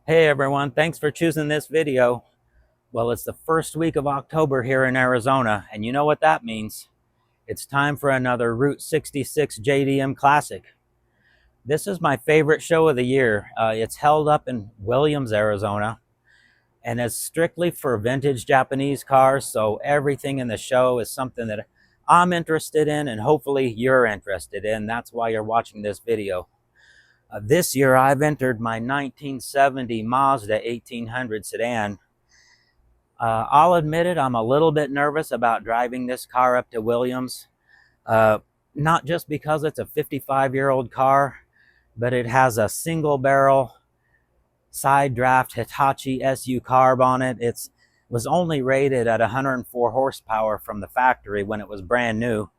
Hey everyone, thanks for choosing this video. Well, it's the first week of October here in Arizona, and you know what that means. It's time for another Route 66 JDM Classic. This is my favorite show of the year. It's held up in Williams, Arizona, and it's strictly for vintage Japanese cars, so everything in the show is something that I'm interested in and hopefully you're interested in. That's why you're watching this video. This year I've entered my 1970 Mazda 1800 sedan. I'll admit it, I'm a little bit nervous about driving this car up to Williams. Not just because it's a 55-year-old car, but it has a single barrel side draft Hitachi SU carb on it. It was only rated at 104 horsepower from the factory when it was brand new.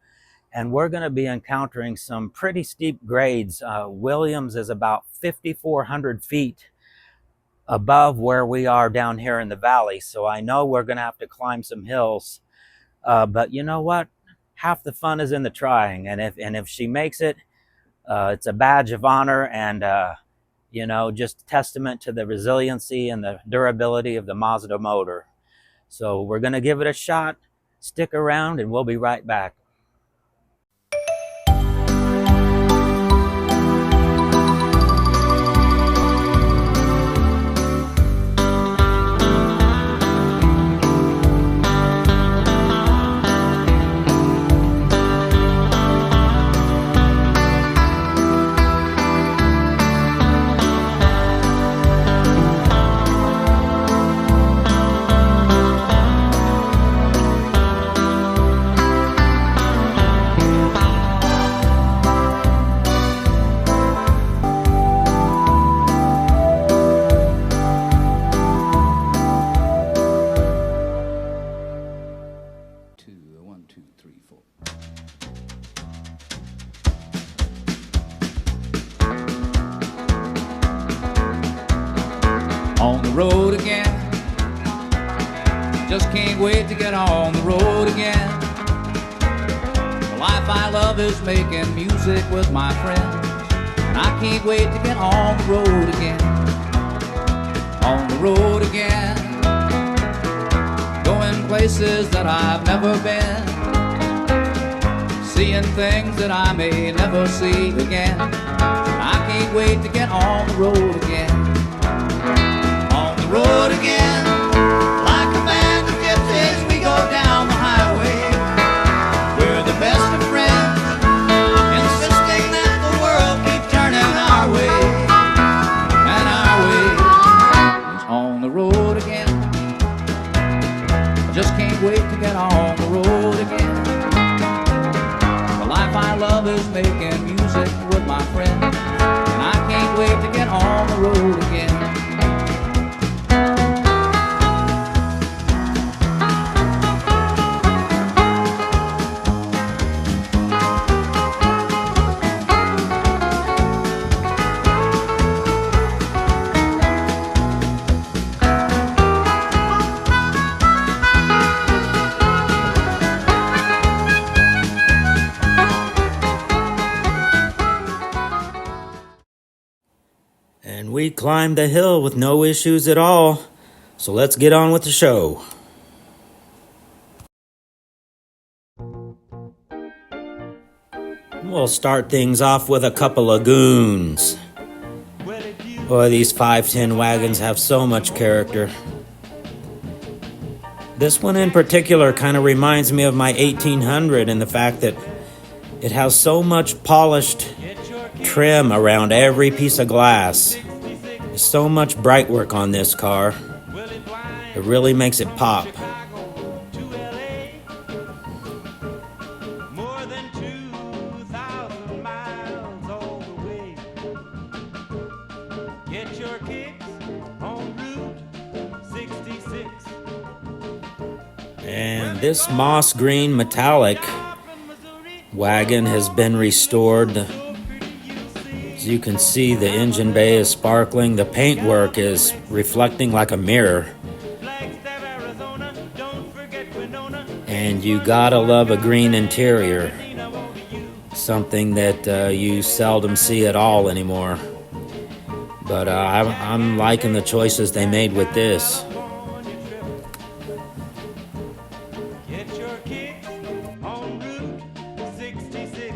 And we're going to be encountering some pretty steep grades. Williams is about 5,400 feet above where we are down here in the valley. So I know we're going to have to climb some hills. But you know what? Half the fun is in the trying. And if she makes it, it's a badge of honor and, you know, just a testament to the resiliency and the durability of the Mazda motor. So we're going to give it a shot. Stick around and we'll be right back. On the road again, just can't wait to get on the road again. The life I love is making music with my friends, and I can't wait to get on the road again. On the road again, going places that I've never been, seeing things that I may never see again. I can't wait to get on the road again. Road again, like a band of gypsies, we go down the highway. We're the best of friends, insisting that the world keep turning our way. And our way is on the road again. I just can't wait to get on the road again. The life I love is making music with my friends, and I can't wait to get on the road again. And we climbed the hill with no issues at all. So let's get on with the show. We'll start things off with a couple of goons. Boy, these 510 wagons have so much character. This one in particular kind of reminds me of my 1800 in the fact that it has so much polished trim around every piece of glass. There's so much bright work on this car. It really makes it pop. And this moss green metallic wagon has been restored. As you can see, the engine bay is sparkling. The paintwork is reflecting like a mirror. And you gotta love a green interior. Something that you seldom see at all anymore. But I'm liking the choices they made with this. Get your kicks on Route 66.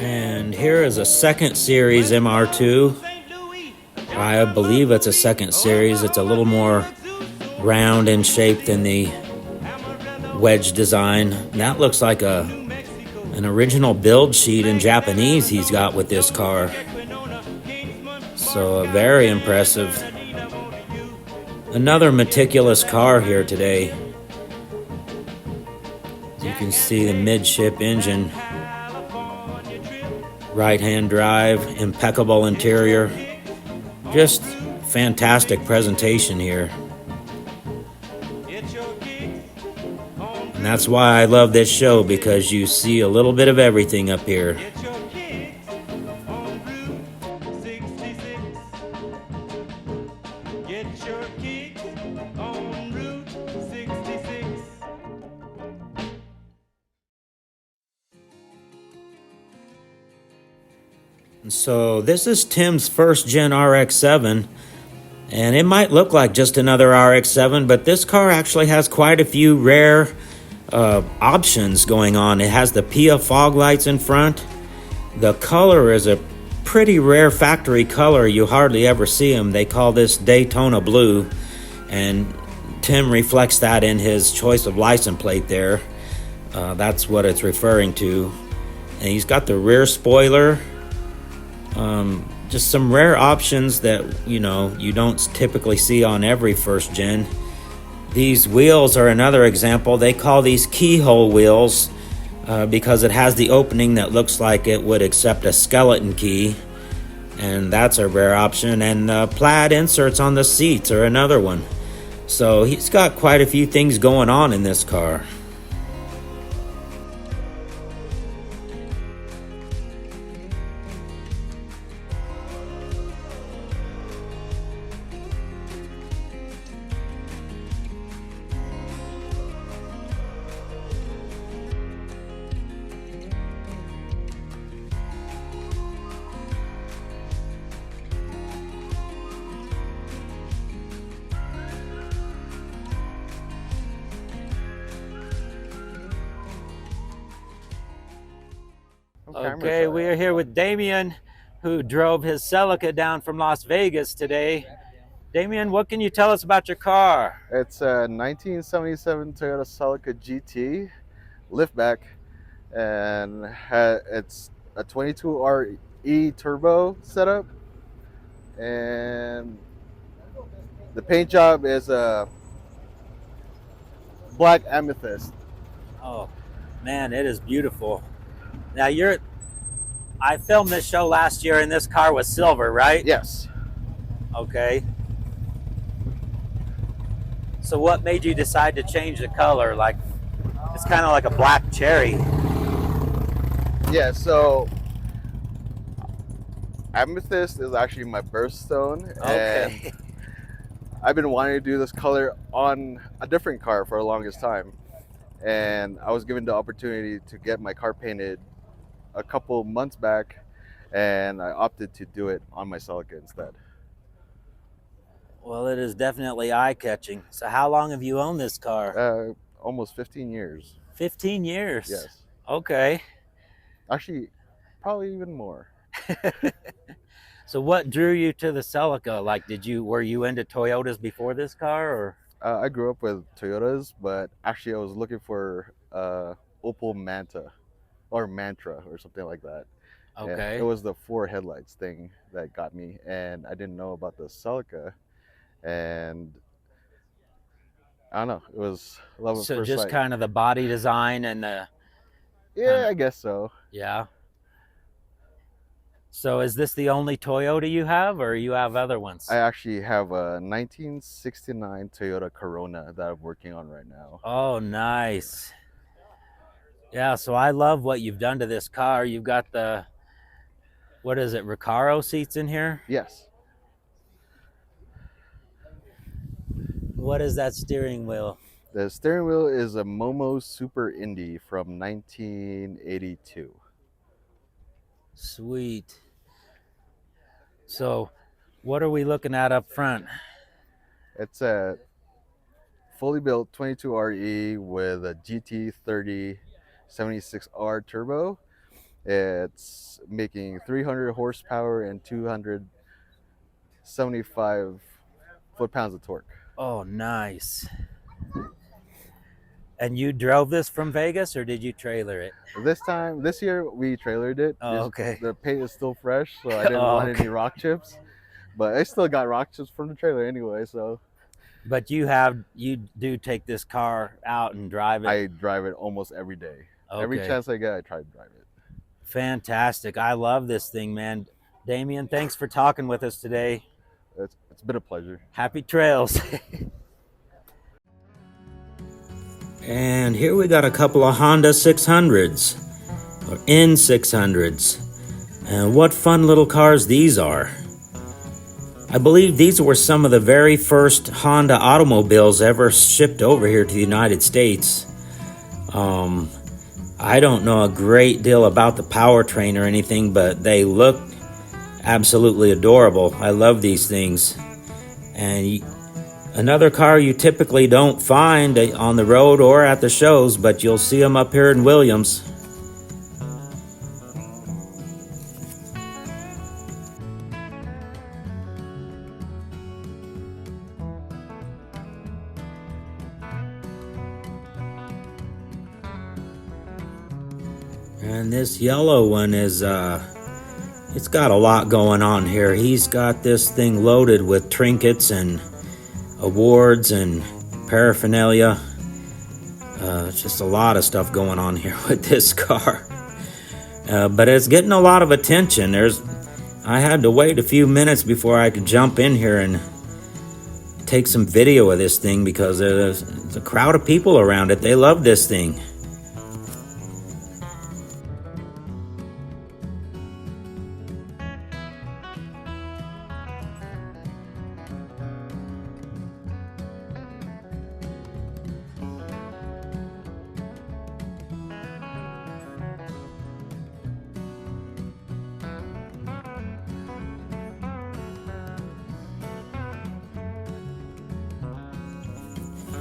And here is a second series MR2. I believe it's a second series. It's a little more round in shape than the wedge design. That looks like an original build sheet in Japanese he's got with this car. So very impressive. Another meticulous car here today. You can see the midship engine. Right-hand drive, impeccable interior. Just fantastic presentation here. And that's why I love this show, because you see a little bit of everything up here. So this is Tim's first gen RX-7, and it might look like just another RX-7, but this car actually has quite a few rare options going on. It has the PIA fog lights in front. The color is a pretty rare factory color. You hardly ever see them. They call this Daytona blue, and Tim reflects that in his choice of license plate there. That's what it's referring to. And he's got the rear spoiler. Just some rare options that, you know, you don't typically see on every first gen. These wheels are another example. They call these keyhole wheels because it has the opening that looks like it would accept a skeleton key, and that's a rare option. And plaid inserts on the seats are another one. So he's got quite a few things going on in this car. Okay, we are here with Damien, who drove his Celica down from Las Vegas today. Damien, what can you tell us about your car? It's a 1977 Toyota Celica GT liftback, and it's a 22RE turbo setup, and the paint job is a black amethyst. Oh, man, it is beautiful. Now, I filmed this show last year, and this car was silver, right? Yes. Okay. So what made you decide to change the color? Like, it's kind of like a black cherry. Yeah, so amethyst is actually my birthstone. Okay. And I've been wanting to do this color on a different car for the longest time. And I was given the opportunity to get my car painted a couple months back, and I opted to do it on my Celica instead. Well, it is definitely eye-catching. So how long have you owned this car? Almost 15 years. 15 years? Yes. Okay. Actually, probably even more. So what drew you to the Celica? Like, were you into Toyotas before this car, or? I grew up with Toyotas, but actually I was looking for Opel Manta or Mantra or something like that. Okay. And it was the 4 headlights thing that got me, and I didn't know about the Celica, and I don't know, it was love at first sight. So just kind of the body design and Yeah, I guess so. Yeah. So is this the only Toyota you have, or you have other ones? I actually have a 1969 Toyota Corona that I'm working on right now. Oh, nice. Yeah, so I love what you've done to this car. You've got the, what is it, Recaro seats in here? Yes. What is that steering wheel? The steering wheel is a Momo Super Indy from 1982. Sweet. So what are we looking at up front? It's a fully built 22RE with a GT30 76R turbo. It's making 300 horsepower and 275 foot-pounds of torque. Oh, nice. And you drove this from Vegas, or did you trailer it? This year, we trailered it. Oh, okay. The paint is still fresh, so I didn't want any rock chips. But I still got rock chips from the trailer anyway, so. But you do take this car out and drive it? I drive it almost every day. Okay. Every chance I get, I try to drive it. Fantastic. I love this thing, man. Damien, thanks for talking with us today. It's been a pleasure. Happy trails. And here we got a couple of Honda 600s, or N600s. And what fun little cars these are. I believe these were some of the very first Honda automobiles ever shipped over here to the United States. I don't know a great deal about the powertrain or anything, but they look absolutely adorable. I love these things. And another car you typically don't find on the road or at the shows, but you'll see them up here in Williams. And this yellow one is, it's got a lot going on here. He's got this thing loaded with trinkets and awards and paraphernalia. Just a lot of stuff going on here with this car. But it's getting a lot of attention. I had to wait a few minutes before I could jump in here and take some video of this thing because there's a crowd of people around it. They love this thing.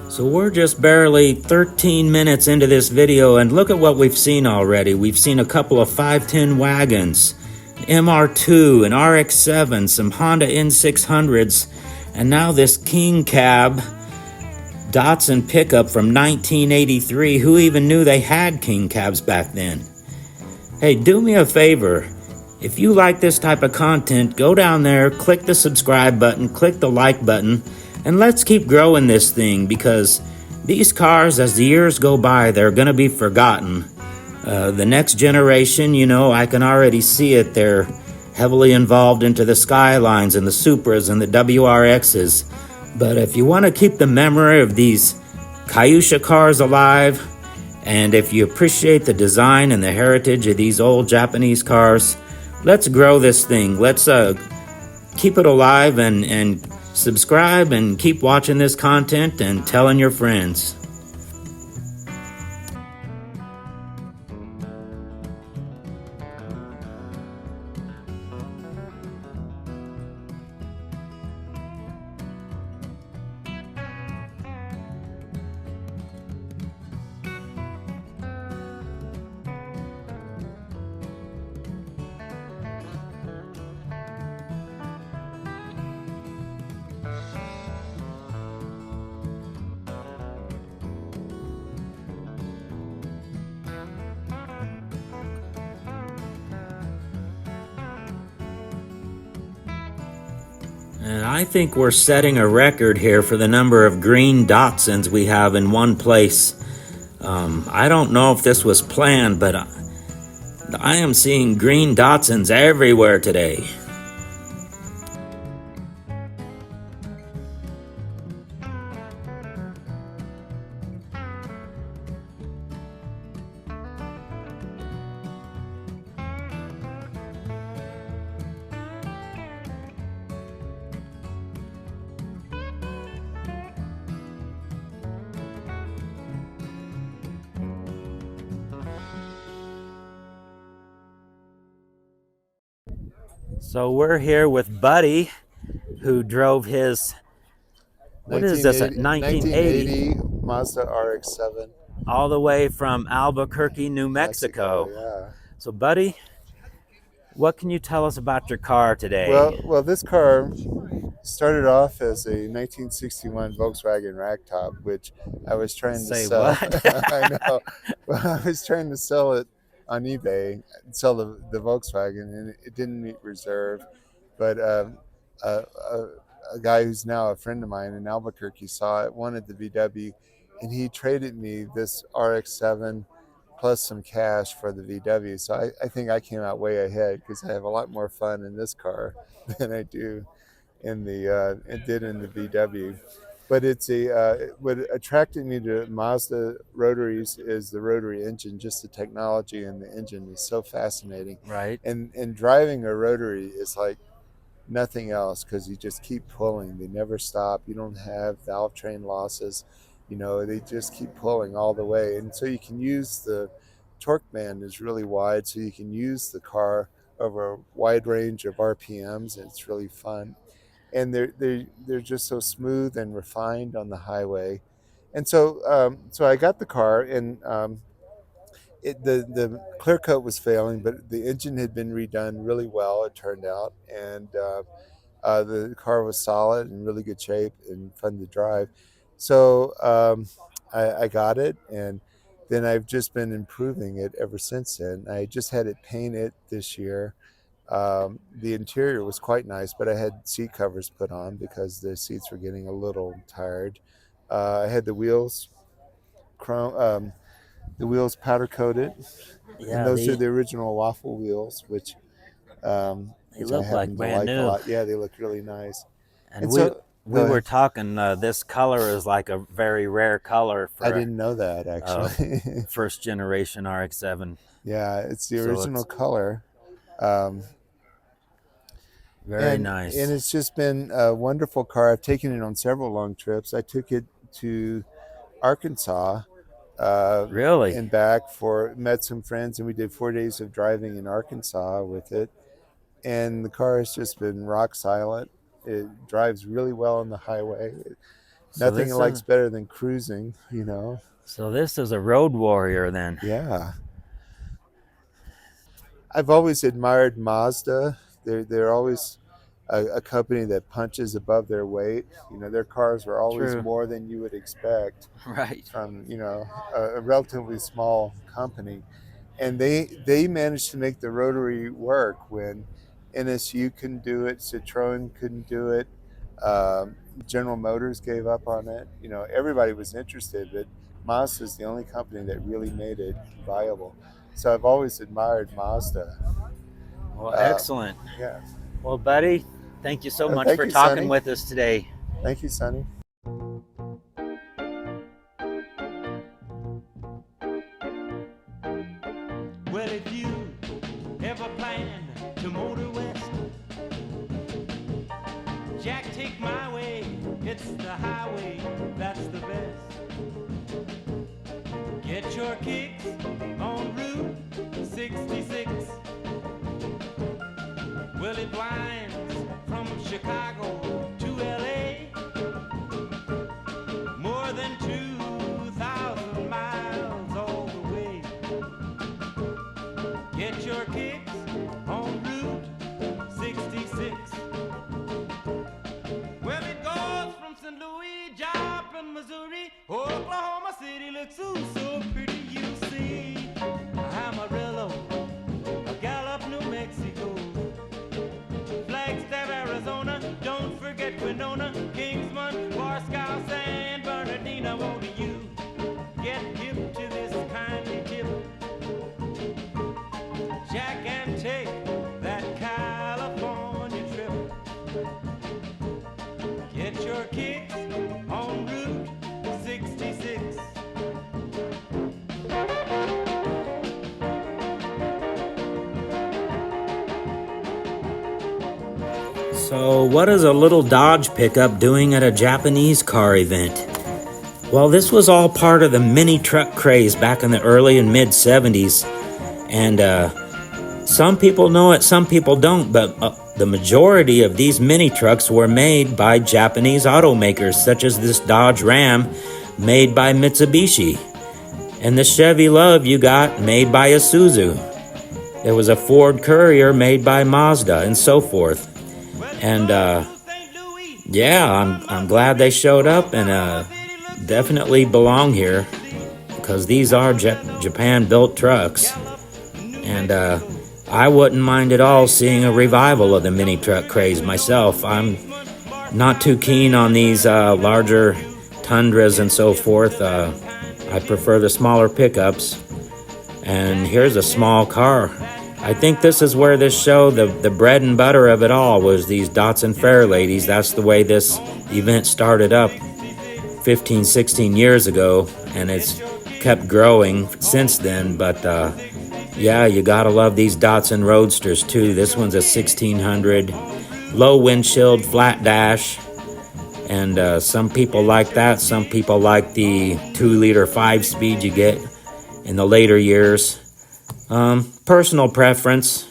So we're just barely 13 minutes into this video, and look at what we've seen already. We've seen a couple of 510 wagons, MR2, an RX-7, some Honda N600s, and now this King Cab Datsun pickup from 1983. Who even knew they had King Cabs back then? Hey, do me a favor. If you like this type of content, go down there, click the subscribe button, click the like button, and let's keep growing this thing, because these cars, as the years go by, they're going to be forgotten. The next generation, I can already see it. They're heavily involved into the Skylines and the Supras and the WRXs. But if you want to keep the memory of these Kyusha cars alive, and if you appreciate the design and the heritage of these old Japanese cars, let's grow this thing. Let's keep it alive and subscribe and keep watching this content and telling your friends. And I think we're setting a record here for the number of green Datsuns we have in one place. I don't know if this was planned, but I am seeing green Datsuns everywhere today. So we're here with Buddy, who drove his, what is this, a 1980 Mazda RX-7. all the way from Albuquerque, New Mexico. Yeah. So Buddy, what can you tell us about your car today? Well, this car started off as a 1961 Volkswagen ragtop, which I was trying to sell. What? I know. Well, I was trying to sell it on eBay, sell the Volkswagen, and it didn't meet reserve. But a guy who's now a friend of mine in Albuquerque saw it, wanted the VW, and he traded me this RX-7 plus some cash for the VW. So I think I came out way ahead because I have a lot more fun in this car than I do in the VW. But it's what attracted me to Mazda rotaries is the rotary engine. Just the technology and the engine is so fascinating. Right. And driving a rotary is like nothing else because you just keep pulling. They never stop. You don't have valve train losses. You know, they just keep pulling all the way. And so you can use the torque band is really wide, so you can use the car over a wide range of RPMs, and it's really fun. And they're just so smooth and refined on the highway. And so I got the car, and the clear coat was failing, but the engine had been redone really well, it turned out, and the car was solid and really good shape and fun to drive. So I got it, and then I've just been improving it ever since then. I just had it painted this year. The interior was quite nice, but I had seat covers put on because the seats were getting a little tired. I had the wheels chrome, the wheels powder coated, Yeah, and those are the original waffle wheels, which they look I like happen to brand like new. a lot. Yeah, they look really nice. And so we were talking, this color is like a very rare color for I didn't know that actually. first generation RX-7. Yeah, it's the So original it's color. Very nice. And it's just been a wonderful car. I've taken it on several long trips. I took it to Arkansas Really? and back met some friends, and we did 4 days of driving in Arkansas with it. And the car has just been rock silent. It drives really well on the highway. So Nothing likes better than cruising, you know. So this is a road warrior then. Yeah. I've always admired Mazda. They're always a company that punches above their weight. You know, their cars are always True. more than you would expect Right. from, you know, a relatively small company. And they managed to make the rotary work when NSU couldn't do it, Citroen couldn't do it, General Motors gave up on it. You know, everybody was interested, but Mazda is the only company that really made it viable. So I've always admired Mazda. Well, excellent. Yeah. Well, Buddy, thank you so much thank for you, talking Sonny. with us today. Thank you, Sonny. Well, if you ever plan to motor west, Jack, take my way. It's the highway that's the best. Get your kicks on Route 66. Well, it winds from Chicago to LA, more than 2,000 miles all the way. Get your kicks on Route 66. Well, it goes from St. Louis, Joplin, Missouri, Oklahoma City looks ooh so pretty, you see. Amarillo, Gallup, New Mexico, Flagstaff, Arizona, don't forget Winona, Kingsman, Moscow, San Bernardino. Won't you get hip to So, what is a little Dodge pickup doing at a Japanese car event? Well, this was all part of the mini truck craze back in the early and mid 70s. And some people know it, some people don't, but the majority of these mini trucks were made by Japanese automakers, such as this Dodge Ram made by Mitsubishi. And the Chevy Love you got made by Isuzu. There was a Ford Courier made by Mazda, and so forth. And yeah, I'm glad they showed up, and definitely belong here, because these are Japan-built trucks. And I wouldn't mind at all seeing a revival of the mini truck craze myself. I'm not too keen on these larger Tundras and so forth. I prefer the smaller pickups. And here's a small car. I think this is where this show, the bread and butter of it all, was these Datsun Fair Ladies. That's the way this event started up 15, 16 years ago, and it's kept growing since then. But yeah, you gotta love these Datsun Roadsters too. This one's a 1600, low windshield, flat dash. And some people like that. Some people like the 2-liter 5-speed you get in the later years. Personal preference.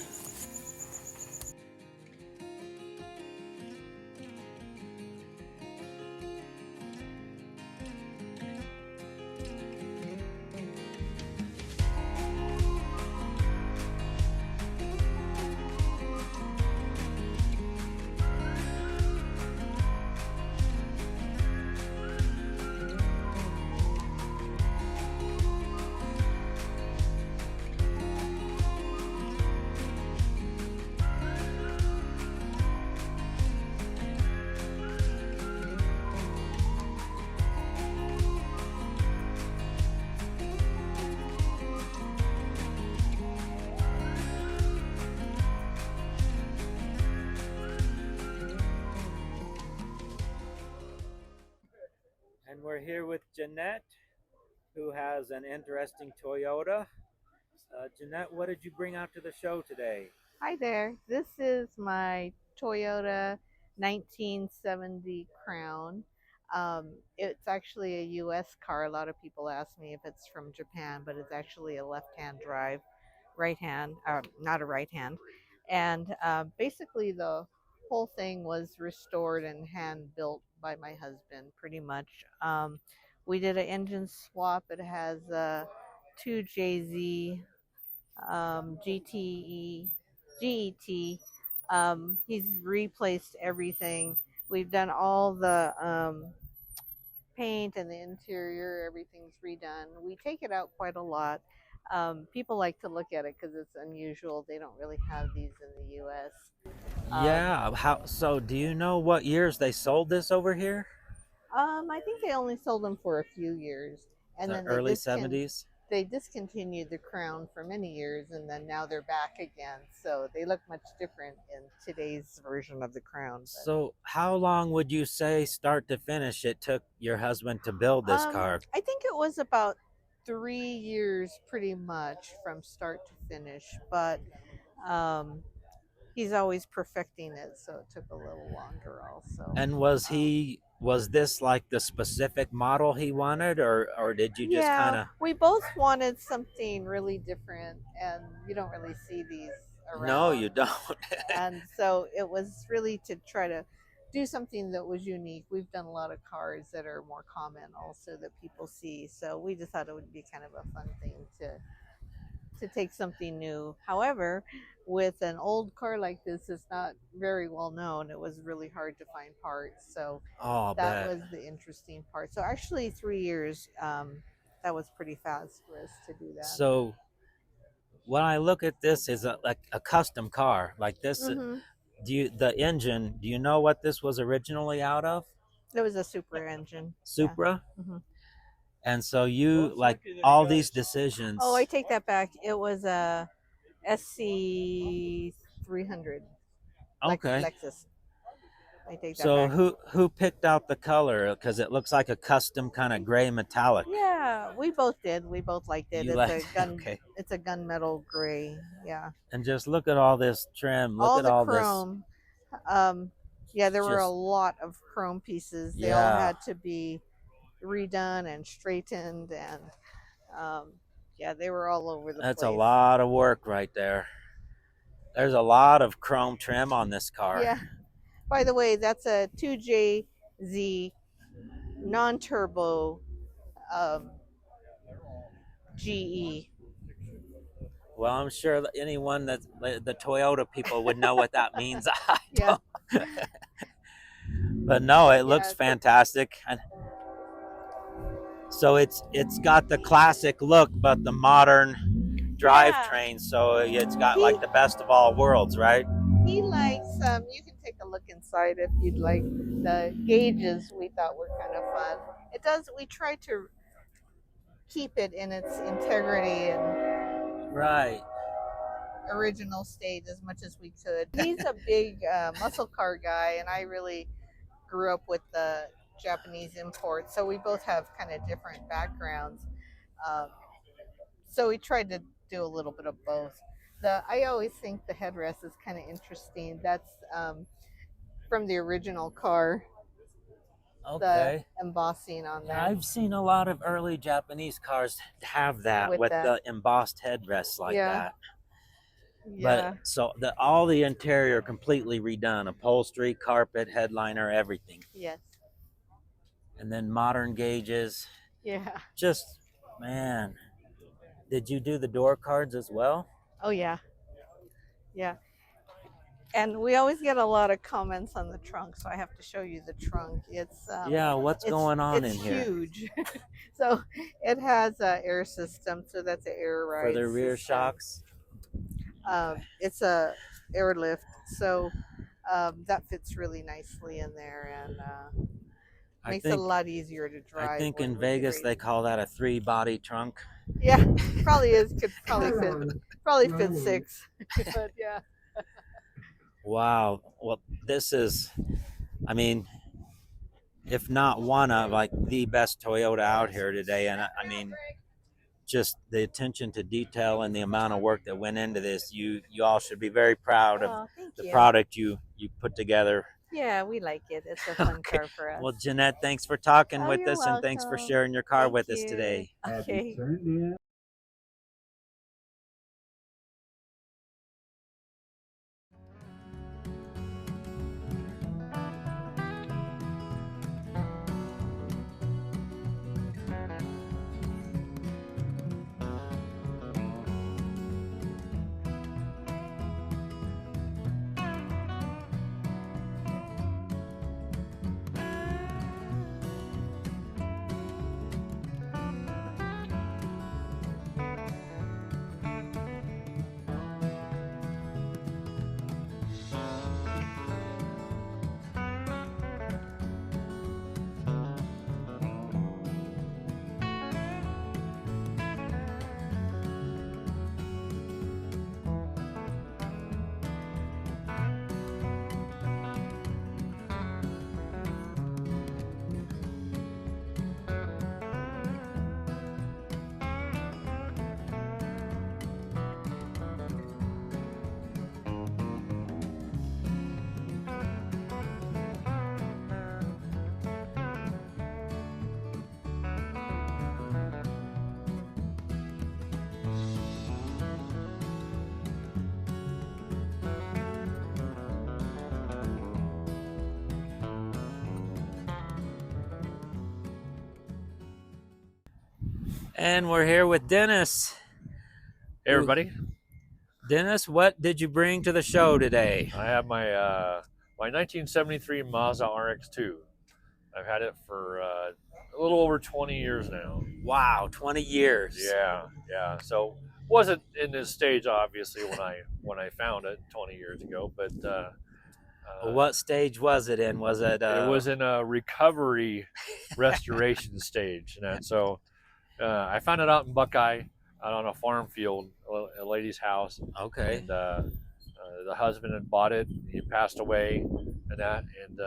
And we're here with Jeanette, who has an interesting Toyota. Jeanette, what did you bring out to the show today? Hi there. This is my Toyota 1970 Crown. It's actually a US car. A lot of people ask me if it's from Japan, but it's actually a left-hand drive, right hand, not a right hand. And basically the whole thing was restored and hand built by my husband, pretty much. We did an engine swap. It has 2JZ GET. He's replaced everything. We've done all the paint and the interior. Everything's redone. We take it out quite a lot. People like to look at it because it's unusual. They don't really have these in the U.S. Yeah. So do you know what years they sold this over here? I think they only sold them for a few years, and then early 70s. They discontinued the Crown for many years, and then now they're back again. So they look much different in today's version of the Crown. But So how long would you say, start to finish, it took your husband to build this car? I think it was about 3 years, pretty much, from start to finish. But he's always perfecting it, so it took a little longer also. And was this like the specific model he wanted, or did you just kind of? We both wanted something really different, and you don't really see these around. No, you don't. And so it was really to try to do something that was unique. We've done a lot of cars that are more common also that people see, so we just thought it would be kind of a fun thing to take something new. However, with an old car like this, it's not very well known. It was really hard to find parts, so that was the interesting part. So actually 3 years, that was pretty fast for us to do that. So when I look at this, is like a custom car like this. The engine, do you know what this was originally out of? It was a Supra engine. Supra? Yeah. And so you, like, all these decisions. Oh, I take that back. It was a SC 300. Okay. Lexus. I take that So back. who picked out the color? Because it looks like a custom kind of gray metallic. Yeah, we both did. We both liked it. Okay. It's a gunmetal gray. Yeah. And just look at all this trim. Look all at the all chrome. Yeah, there were a Just lot of chrome pieces. They all yeah, had to be redone and straightened, and yeah, they were all over the that's a place. lot of work right there. There's a lot of chrome trim on this car. Yeah. By the way, that's a 2JZ non-turbo um, GE. Well, I'm sure that anyone that the Toyota people would know what that means. I Yeah. don't. But no, it looks Yeah. fantastic. And so it's got the classic look, but the modern drivetrain. So it's got like the best of all worlds, right? He likes. You can take a look inside if you'd like. The gauges we thought were kind of fun. It does. We try to keep it in its integrity and Right. original state as much as we could. He's a big muscle car guy, and I really grew up with the Japanese imports, so we both have kind of different backgrounds. Um, so we tried to do a little bit of both. I always think the headrest is kind of interesting. That's from the original car. Okay. The embossing on there. I've seen a lot of early Japanese cars have that with the embossed headrests like that. Yeah. But so all the interior completely redone, upholstery, carpet, headliner, everything. Yes. And then modern gauges. Yeah. Just, man. Did you do the door cards as well? Oh yeah. Yeah. And we always get a lot of comments on the trunk, so I have to show you the trunk. It's yeah, what's going on in here? It's huge. So it has an air system, so that's an air ride for the rear system. shocks. It's a airlift, so that fits really nicely in there, and makes it a lot easier to drive. I think in Vegas they call that a 3-body trunk. Yeah, probably is. Could probably fit 6. But yeah. Wow. Well, this is, I mean, if not one of like the best Toyota out here today. And I mean, just the attention to detail and the amount of work that went into this, you all should be very proud of the product you put together. Yeah, we like it. It's a fun car for us. Well, Jeanette, thanks for talking with you're us, and thanks for welcome. sharing your car Thank with us you. today. Okay. And we're here with Dennis. Hey everybody. Dennis, what did you bring to the show today? I have my my 1973 Mazda RX-2. I've had it for a little over 20 years now. Wow, 20 years. Yeah. So wasn't in this stage obviously when I found it 20 years ago, but what stage was it in? Was it? It was in a recovery restoration stage, and so I found it out in Buckeye, out on a farm field, a lady's house. Okay. And the husband had bought it. He passed away, and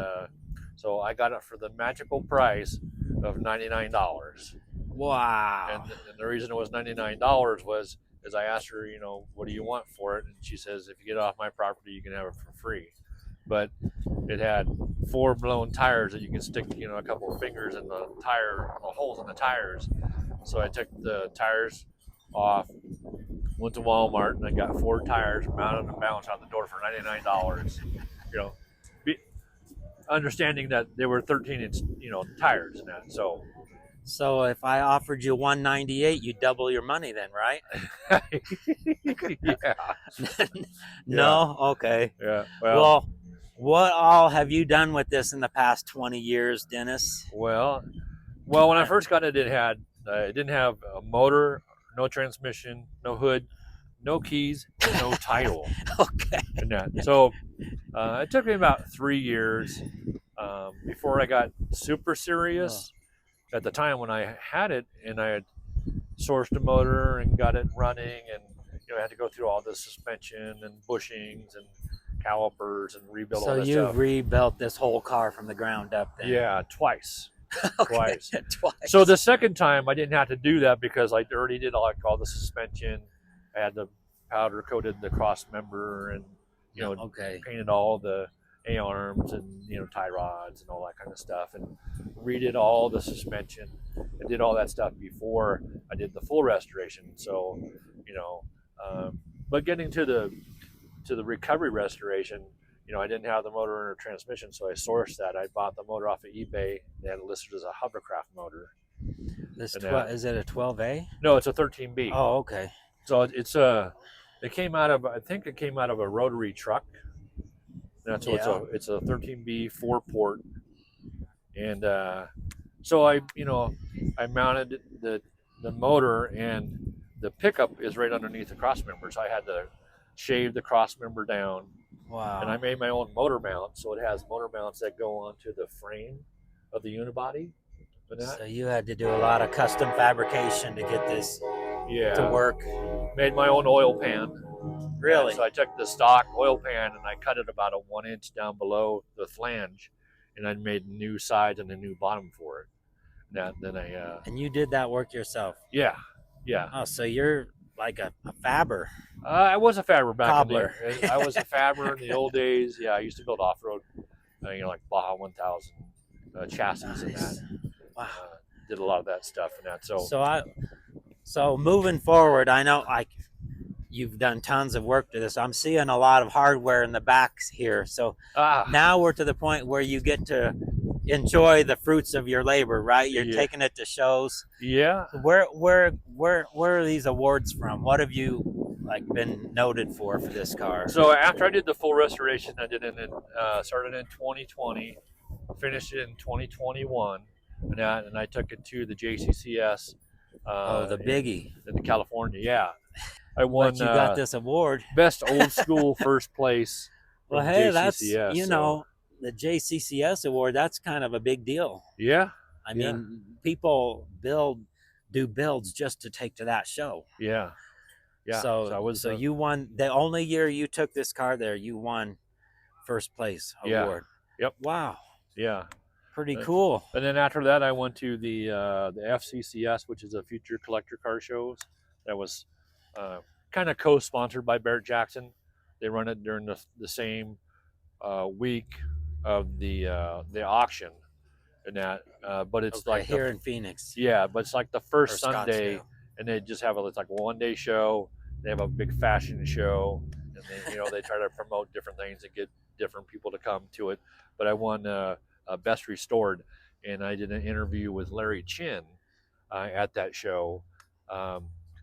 so I got it for the magical price of $99. Wow. And the reason it was $99 was I asked her, what do you want for it? And she says, if you get it off my property, you can have it for free. but it had 4 blown tires that you can stick, you know, a couple of fingers in the holes in the tires. So I took the tires off, went to Walmart, and I got 4 tires, mounted and balanced out the door for $99. You know, understanding that they were 13-inch, you know, tires and that. So if I offered you $198, you'd double your money then, right? Yeah. No? Okay. Yeah. Well, what all have you done with this in the past 20 years, Dennis? Well, when I first got it, it didn't have a motor, no transmission, no hood, no keys, and no title. Okay. And that. So it took me about 3 years before I got super serious. At the time when I had it, and I had sourced a motor and got it running, and you know, I had to go through all the suspension and bushings and calipers and rebuild all that So stuff. you rebuilt this whole car from the ground up then? Yeah, twice. Okay. Twice. Twice. So the second time I didn't have to do that because I already did all the suspension. I had the powder coated the cross member and, you know, okay, painted all the A-arms and, you know, tie rods and all that kind of stuff, and redid all the suspension. I did all that stuff before I did the full restoration. So, you know, but getting to the recovery restoration, you know, I didn't have the motor or transmission, so I sourced that. I bought the motor off of eBay. They had it listed as a hovercraft motor. This is it a 12A? No, it's a 13B. Oh, okay. So it came out of, I think it came out of a rotary truck. That's what it's a 13B 4-port, and so I mounted the motor, and the pickup is right underneath the cross member. So I had to shave the cross member down. Wow. And I made my own motor mount, so it has motor mounts that go onto the frame of the unibody. So you had to do a lot of custom fabrication to get this to work. Made my own oil pan. Really? So I took the stock oil pan and I cut it about a 1 inch down below the flange, and I made new sides and a new bottom for it. And you did that work yourself? Yeah. Oh, so you're like a fabber. I was a fabber back Cobbler. in the day. I was a fabber in the old days. Yeah, I used to build off-road, you know, like Baja 1000 chassis and that. Wow. Did a lot of that stuff and that. So moving forward, I know you've done tons of work to this. I'm seeing a lot of hardware in the back here. So now we're to the point where you get to enjoy the fruits of your labor, right? You're taking it to shows. Yeah. Where are these awards from? What have you been noted for this car? So after I did the full restoration, I did it started in 2020, finished it in 2021, and I took it to the JCCS. The biggie in California. Yeah, I won. But you got this award, best old school first place. Well, hey, JCCS, that's know the JCCS award. That's kind of a big deal. Yeah, I mean, people do builds just to take to that show. Yeah. So you won the only year you took this car there. You won first place award. Yep. Wow. Yeah. Pretty cool. And then after that, I went to the FCCS, which is a Future Collector Car Shows. That was kind of co-sponsored by Barrett Jackson. They run it during the same week of the auction, and that. But it's like here in Phoenix. Yeah, but it's like the first Or Sunday, Scottsdale. and they just have it's like a 1-day show. They have a big fashion show, and they try to promote different things and get different people to come to it. But I won Best Restored, and I did an interview with Larry Chin at that show.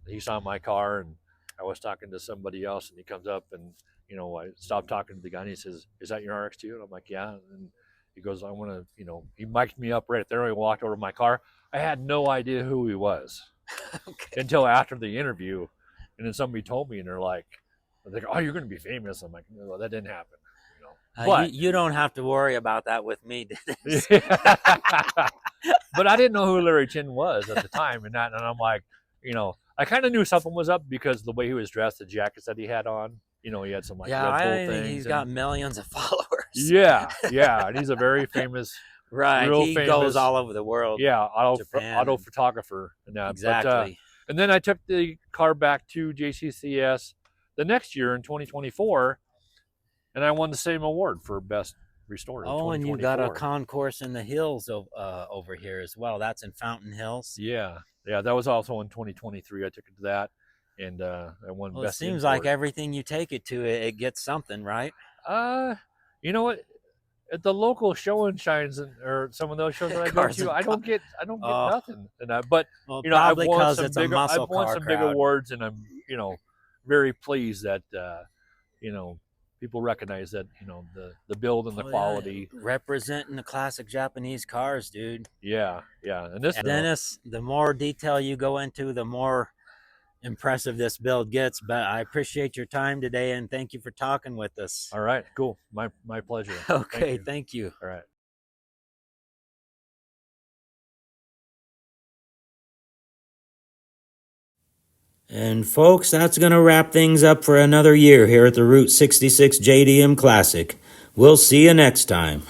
He saw my car, and I was talking to somebody else, and he comes up, and I stopped talking to the guy, and he says, "Is that your RX-2?" And I'm like, "Yeah." And he goes, "I want to," he mic'd me up right there. He walked over to my car. I had no idea who he was until after the interview, and then somebody told me, and they're like, "Oh, you're going to be famous." I'm like, "No, that didn't happen." But you don't have to worry about that with me, Dennis. But I didn't know who Larry Chin was at the time, and I'm like, I kind of knew something was up because the way he was dressed, the jackets that he had on, he had some Red Bull I things. think he's got millions of followers. Yeah, and he's a very famous, right? He goes all over the world. Yeah, auto photographer and that. Exactly. But, and then I took the car back to JCCS the next year in 2024. and I won the same award for best restored. Oh, and you got a 2024. concourse in the hills over here as well. That's in Fountain Hills. Yeah, that was also in 2023. I took it to that, and I won Well, it best. seems import. like everything you take it to, it gets something, right? You know what? At the local show and shines or some of those shows that I go Cars to, and I don't get Oh. nothing. And but Well, you know, I've probably won 'cause some it's a big muscle I've won car some big crowd. awards, and I'm very pleased that people recognize that the build and the Oh, yeah. quality. Representing the classic Japanese cars, dude. Yeah, and this Dennis, the more detail you go into, the more impressive this build gets. But I appreciate your time today, and thank you for talking with us. All right, cool. My pleasure. Okay, thank you. All right. And folks, that's going to wrap things up for another year here at the Route 66 JDM Classic. We'll see you next time.